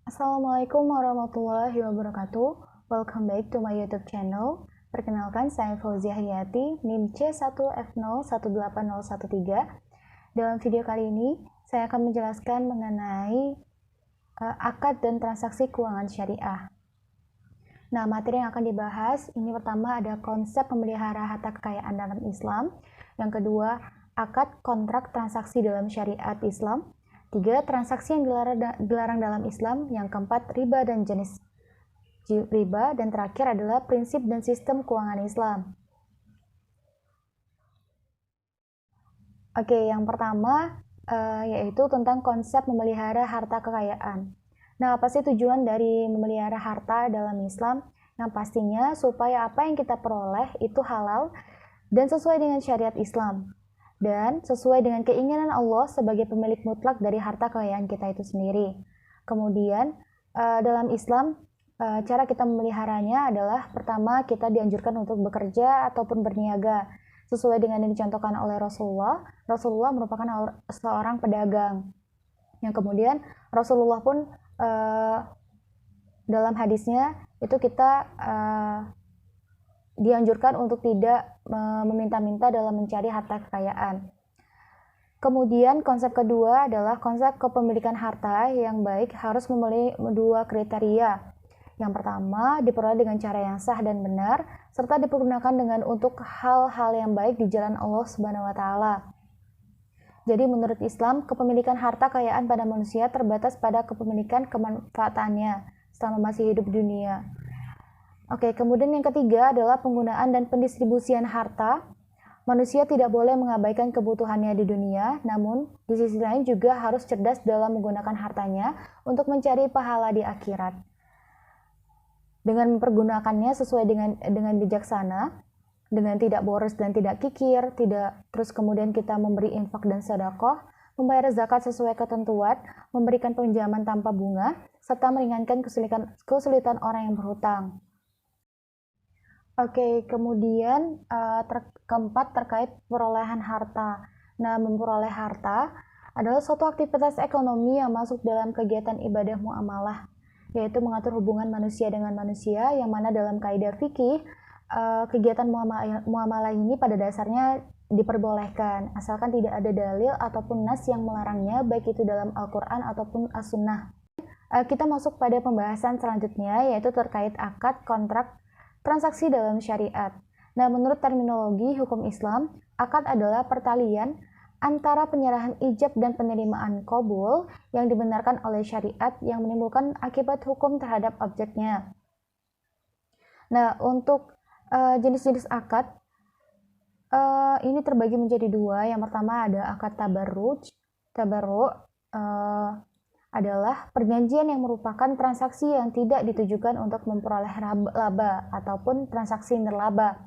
Assalamualaikum warahmatullahi wabarakatuh. Welcome back to my YouTube channel. Perkenalkan, saya Fauzia Hayati, NIM C1F018013. Dalam video kali ini, saya akan menjelaskan mengenai akad dan transaksi keuangan syariah. Nah, materi yang akan dibahas, ini pertama ada konsep memelihara harta kekayaan dalam Islam. Yang kedua, akad kontrak transaksi dalam syariat Islam. 3. Transaksi yang dilarang dalam Islam. Yang keempat, riba dan jenis riba. Dan terakhir adalah prinsip dan sistem keuangan Islam. Oke, yang pertama yaitu tentang konsep memelihara harta kekayaan. Nah, apa sih tujuan dari memelihara harta dalam Islam? Yang pastinya supaya apa yang kita peroleh itu halal dan sesuai dengan syariat Islam. Dan sesuai dengan keinginan Allah sebagai pemilik mutlak dari harta kekayaan kita itu sendiri. Kemudian dalam Islam cara kita memeliharanya adalah pertama kita dianjurkan untuk bekerja ataupun berniaga sesuai dengan yang dicontohkan oleh Rasulullah. Rasulullah merupakan seorang pedagang yang kemudian Rasulullah pun dalam hadisnya itu kita dianjurkan untuk tidak meminta-minta dalam mencari harta kekayaan. Kemudian konsep kedua adalah konsep kepemilikan harta yang baik harus memenuhi dua kriteria. Yang pertama, diperoleh dengan cara yang sah dan benar, serta dipergunakan dengan untuk hal-hal yang baik di jalan Allah Subhanahu wa taala. Jadi menurut Islam, kepemilikan harta kekayaan pada manusia terbatas pada kepemilikan kemanfaatannya selama masih hidup di dunia. Oke, kemudian yang ketiga adalah penggunaan dan pendistribusian harta. Manusia tidak boleh mengabaikan kebutuhannya di dunia, namun di sisi lain juga harus cerdas dalam menggunakan hartanya untuk mencari pahala di akhirat. Dengan mempergunakannya sesuai dengan bijaksana, dengan tidak boros dan tidak kikir, terus kemudian kita memberi infak dan sedekah, membayar zakat sesuai ketentuan, memberikan pinjaman tanpa bunga, serta meringankan kesulitan orang yang berhutang. Oke, kemudian keempat terkait perolehan harta. Nah, memperoleh harta adalah suatu aktivitas ekonomi yang masuk dalam kegiatan ibadah muamalah, yaitu mengatur hubungan manusia dengan manusia, yang mana dalam kaidah fikih, kegiatan muamalah ini pada dasarnya diperbolehkan, asalkan tidak ada dalil ataupun nas yang melarangnya, baik itu dalam Al-Quran ataupun As-Sunnah. Kita masuk pada pembahasan selanjutnya, yaitu terkait akad kontrak transaksi dalam syariat. Nah, menurut terminologi hukum Islam, akad adalah pertalian antara penyerahan ijab dan penerimaan qabul yang dibenarkan oleh syariat yang menimbulkan akibat hukum terhadap objeknya. Nah, untuk jenis-jenis akad ini terbagi menjadi dua. Yang pertama ada akad tabarruj. Tabarru' adalah perjanjian yang merupakan transaksi yang tidak ditujukan untuk memperoleh laba ataupun transaksi nirlaba.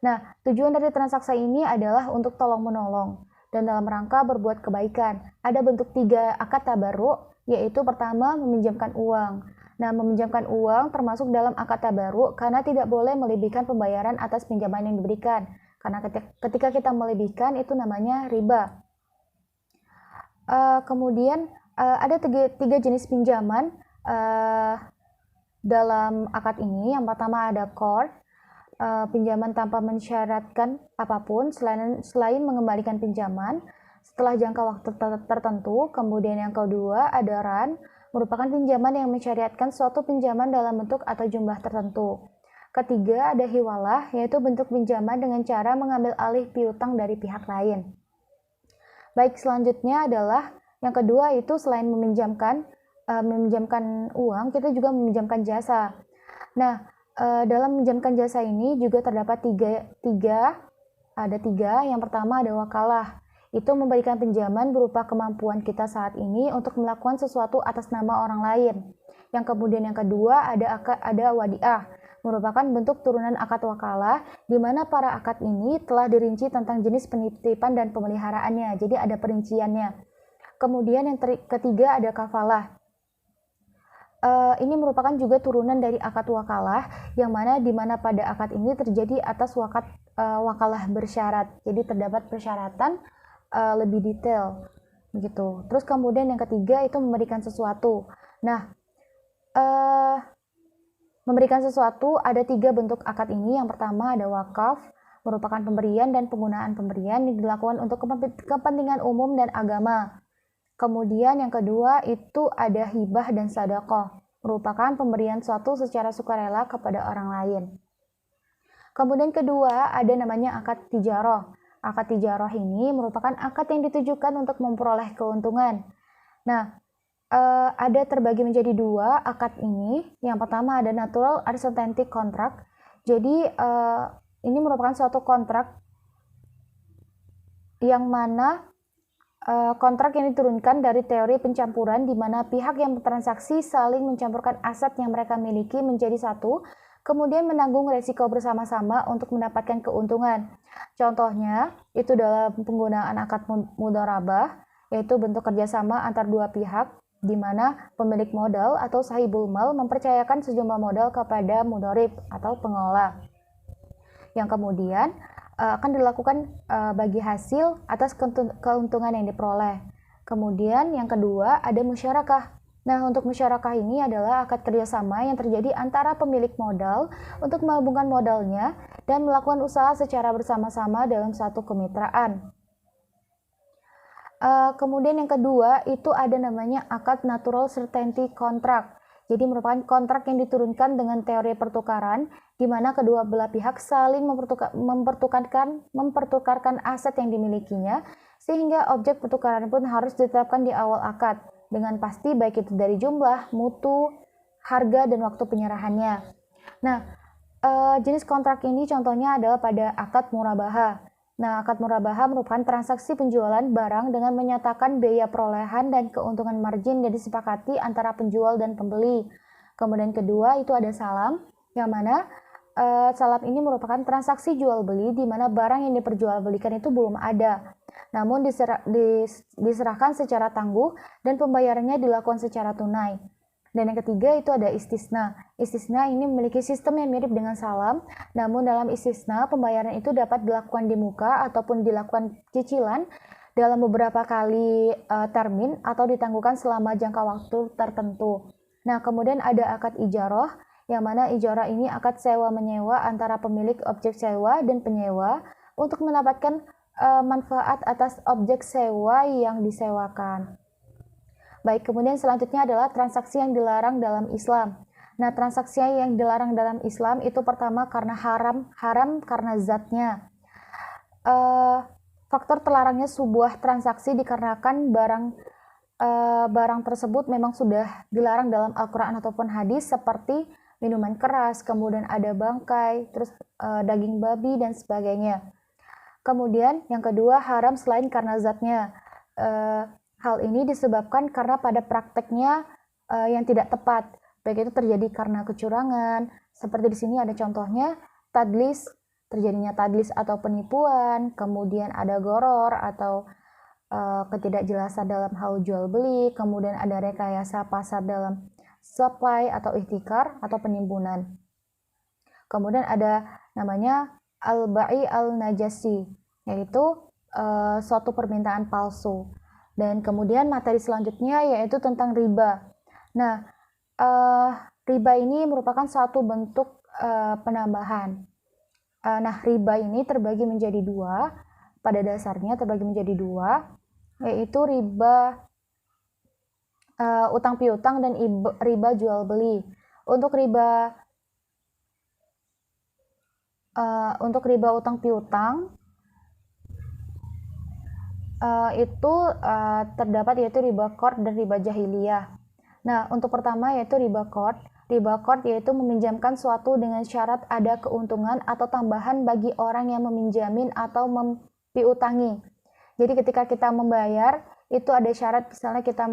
Nah, tujuan dari transaksi ini adalah untuk tolong-menolong dan dalam rangka berbuat kebaikan. Ada bentuk 3 akad tabarru', yaitu pertama meminjamkan uang. Nah, meminjamkan uang termasuk dalam akad tabarru' karena tidak boleh melebihkan pembayaran atas pinjaman yang diberikan. Karena ketika kita melebihkan itu namanya riba. Kemudian ada tiga jenis pinjaman dalam akad ini. Yang pertama ada qard, pinjaman tanpa mensyaratkan apapun selain mengembalikan pinjaman setelah jangka waktu tertentu. Kemudian yang kedua ada ran, merupakan pinjaman yang mensyariatkan suatu pinjaman dalam bentuk atau jumlah tertentu. Ketiga ada hiwalah, yaitu bentuk pinjaman dengan cara mengambil alih piutang dari pihak lain. Baik, selanjutnya adalah yang kedua itu selain meminjamkan uang, kita juga meminjamkan jasa. Nah, dalam meminjamkan jasa ini juga terdapat tiga. Yang pertama ada wakalah. Itu memberikan pinjaman berupa kemampuan kita saat ini untuk melakukan sesuatu atas nama orang lain. Yang kemudian yang kedua ada wadiah, merupakan bentuk turunan akad wakalah, di mana para akad ini telah dirinci tentang jenis penitipan dan pemeliharaannya. Jadi ada perinciannya. Kemudian yang ketiga ada kafalah. Ini merupakan juga turunan dari akad wakalah, yang mana di mana pada akad ini terjadi atas wakalah bersyarat. Jadi terdapat persyaratan lebih detail, gitu. Terus kemudian yang ketiga itu memberikan sesuatu. Nah, memberikan sesuatu, ada 3 bentuk akad ini. Yang pertama ada wakaf, merupakan pemberian dan penggunaan pemberian yang dilakukan untuk kepentingan umum dan agama. Kemudian yang kedua itu ada hibah dan sedekah, merupakan pemberian suatu secara sukarela kepada orang lain. Kemudian kedua ada namanya akad tijarah. Akad tijarah ini merupakan akad yang ditujukan untuk memperoleh keuntungan. Nah, ada terbagi menjadi 2 akad ini. Yang pertama ada natural arithmetic contract. Jadi ini merupakan suatu kontrak yang mana kontrak yang diturunkan dari teori pencampuran di mana pihak yang bertransaksi saling mencampurkan aset yang mereka miliki menjadi satu, kemudian menanggung resiko bersama-sama untuk mendapatkan keuntungan. Contohnya, itu dalam penggunaan akad mudharabah, yaitu bentuk kerjasama antar 2 pihak, di mana pemilik modal atau sahibul mal mempercayakan sejumlah modal kepada mudharib atau pengelola. Yang kemudian akan dilakukan bagi hasil atas keuntungan yang diperoleh. Kemudian yang kedua ada musyarakah. Nah, untuk musyarakah ini adalah akad kerjasama yang terjadi antara pemilik modal untuk menggabungkan modalnya dan melakukan usaha secara bersama-sama dalam satu kemitraan. Kemudian yang kedua itu ada namanya akad natural certainty contract. Jadi merupakan kontrak yang diturunkan dengan teori pertukaran, di mana kedua belah pihak saling mempertukarkan aset yang dimilikinya, sehingga objek pertukaran pun harus ditetapkan di awal akad, dengan pasti baik itu dari jumlah, mutu, harga, dan waktu penyerahannya. Nah, jenis kontrak ini contohnya adalah pada akad murabaha. Nah, akad murabaha merupakan transaksi penjualan barang dengan menyatakan biaya perolehan dan keuntungan margin yang disepakati antara penjual dan pembeli. Kemudian kedua itu ada salam, yang mana salam ini merupakan transaksi jual beli di mana barang yang diperjualbelikan itu belum ada, namun diserahkan secara tangguh dan pembayarannya dilakukan secara tunai. Dan yang ketiga itu ada istisna. Istisna ini memiliki sistem yang mirip dengan salam, namun dalam istisna pembayaran itu dapat dilakukan di muka ataupun dilakukan cicilan dalam beberapa kali termin atau ditangguhkan selama jangka waktu tertentu. Nah, kemudian ada akad ijarah, yang mana ijarah ini akad sewa-menyewa antara pemilik objek sewa dan penyewa untuk mendapatkan manfaat atas objek sewa yang disewakan. Baik, kemudian selanjutnya adalah transaksi yang dilarang dalam Islam. Nah, transaksi yang dilarang dalam Islam itu pertama karena haram karena zatnya. Faktor terlarangnya sebuah transaksi dikarenakan barang tersebut memang sudah dilarang dalam Al-Quran ataupun hadis, seperti minuman keras, kemudian ada bangkai, terus daging babi dan sebagainya. Kemudian yang kedua haram selain karena zatnya. Hal ini disebabkan karena pada prakteknya yang tidak tepat, baik itu terjadi karena kecurangan, seperti di sini ada contohnya tadlis, terjadinya tadlis atau penipuan, kemudian ada goror atau ketidakjelasan dalam hal jual beli, kemudian ada rekayasa pasar dalam supply atau ihtikar atau penimbunan. Kemudian ada namanya al-ba'i al-najasi, yaitu suatu permintaan palsu. Dan kemudian materi selanjutnya yaitu tentang riba. Nah, riba ini merupakan suatu bentuk penambahan. Nah, riba ini terbagi menjadi 2. Pada dasarnya terbagi menjadi 2, yaitu riba utang piutang dan riba jual beli. Untuk riba utang piutang itu terdapat yaitu riba qard dan riba jahiliyah. Nah, untuk pertama yaitu riba qard. Riba qard yaitu meminjamkan suatu dengan syarat ada keuntungan atau tambahan bagi orang yang meminjamin atau piutangi. Jadi ketika kita membayar itu ada syarat, misalnya kita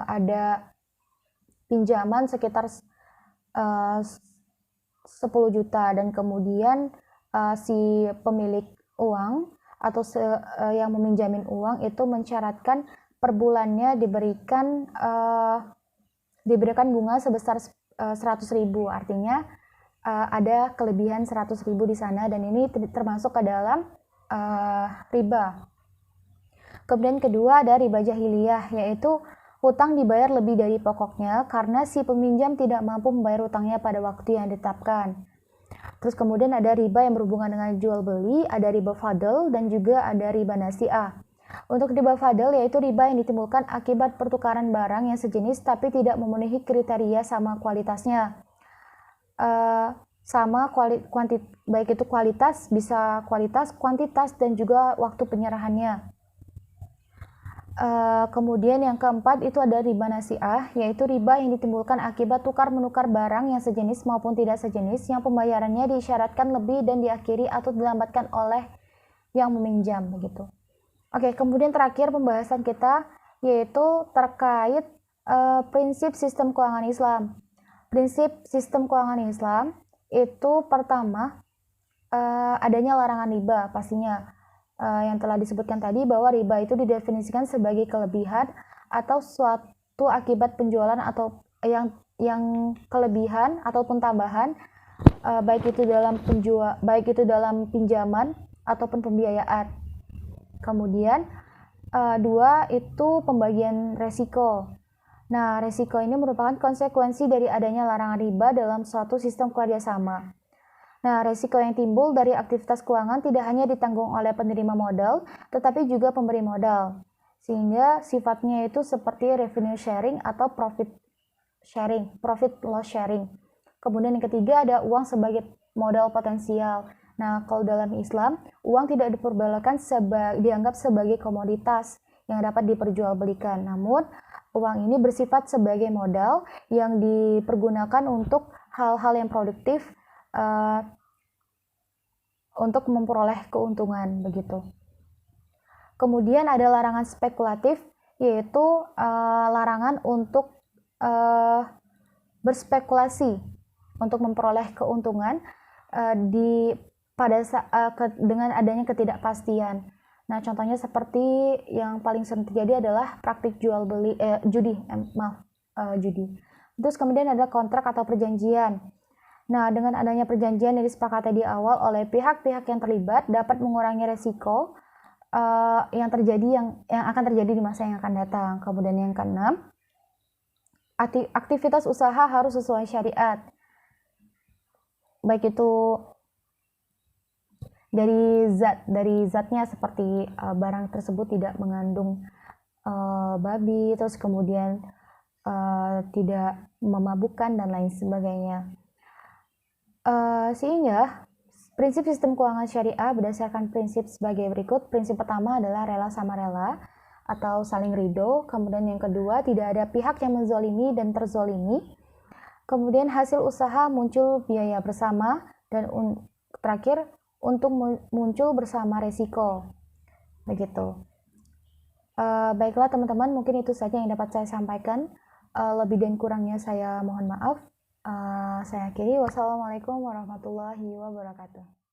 ada pinjaman sekitar 10 juta dan kemudian si pemilik uang atau yang meminjamin uang itu mensyaratkan per bulannya diberikan bunga sebesar 100.000, artinya ada kelebihan 100.000 di sana, dan ini termasuk ke dalam riba. Kemudian kedua ada riba jahiliyah, yaitu hutang dibayar lebih dari pokoknya karena si peminjam tidak mampu membayar hutangnya pada waktu yang ditetapkan. Terus kemudian ada riba yang berhubungan dengan jual beli, ada riba fadl, dan juga ada riba nasi'ah. Untuk riba fadl yaitu riba yang ditimbulkan akibat pertukaran barang yang sejenis tapi tidak memenuhi kriteria sama kualitasnya. Baik itu kualitas, bisa kualitas, kuantitas, dan juga waktu penyerahannya. Kemudian yang keempat itu ada riba nasi'ah, yaitu riba yang ditimbulkan akibat tukar-menukar barang yang sejenis maupun tidak sejenis yang pembayarannya disyaratkan lebih dan diakhiri atau dilambatkan oleh yang meminjam begitu. Oke, kemudian terakhir pembahasan kita yaitu terkait prinsip sistem keuangan Islam. Prinsip sistem keuangan Islam itu pertama adanya larangan riba pastinya. Yang telah disebutkan tadi bahwa riba itu didefinisikan sebagai kelebihan atau suatu akibat penjualan atau yang kelebihan ataupun tambahan baik itu dalam pinjaman ataupun pembiayaan. Kemudian dua itu pembagian resiko. Nah, resiko ini merupakan konsekuensi dari adanya larangan riba dalam suatu sistem kerjasama. Nah, resiko yang timbul dari aktivitas keuangan tidak hanya ditanggung oleh penerima modal, tetapi juga pemberi modal. Sehingga sifatnya itu seperti revenue sharing atau profit loss sharing. Kemudian yang ketiga ada uang sebagai modal potensial. Nah, kalau dalam Islam, uang tidak diperbolehkan dianggap sebagai komoditas yang dapat diperjualbelikan. Namun, uang ini bersifat sebagai modal yang dipergunakan untuk hal-hal yang produktif, untuk memperoleh keuntungan begitu. Kemudian ada larangan spekulatif, yaitu larangan untuk berspekulasi untuk memperoleh keuntungan dengan adanya ketidakpastian. Nah, contohnya seperti yang paling sering terjadi adalah praktik judi. Terus kemudian ada kontrak atau perjanjian. Nah, dengan adanya perjanjian yang disepakati di awal oleh pihak-pihak yang terlibat dapat mengurangi resiko yang akan terjadi di masa yang akan datang. Kemudian yang keenam, aktivitas usaha harus sesuai syariat. Baik itu dari zatnya seperti barang tersebut tidak mengandung babi, terus kemudian tidak memabukkan dan lain sebagainya. Sehingga prinsip sistem keuangan syariah berdasarkan prinsip sebagai berikut. Prinsip pertama adalah rela sama rela atau saling ridho. Kemudian yang kedua, tidak ada pihak yang menzolimi dan terzolimi. Kemudian hasil usaha muncul biaya bersama. Dan terakhir, untuk muncul bersama resiko. Begitu. Baiklah teman-teman, mungkin itu saja yang dapat saya sampaikan. Lebih dan kurangnya saya mohon maaf. Saya akhiri. Wassalamualaikum warahmatullahi wabarakatuh.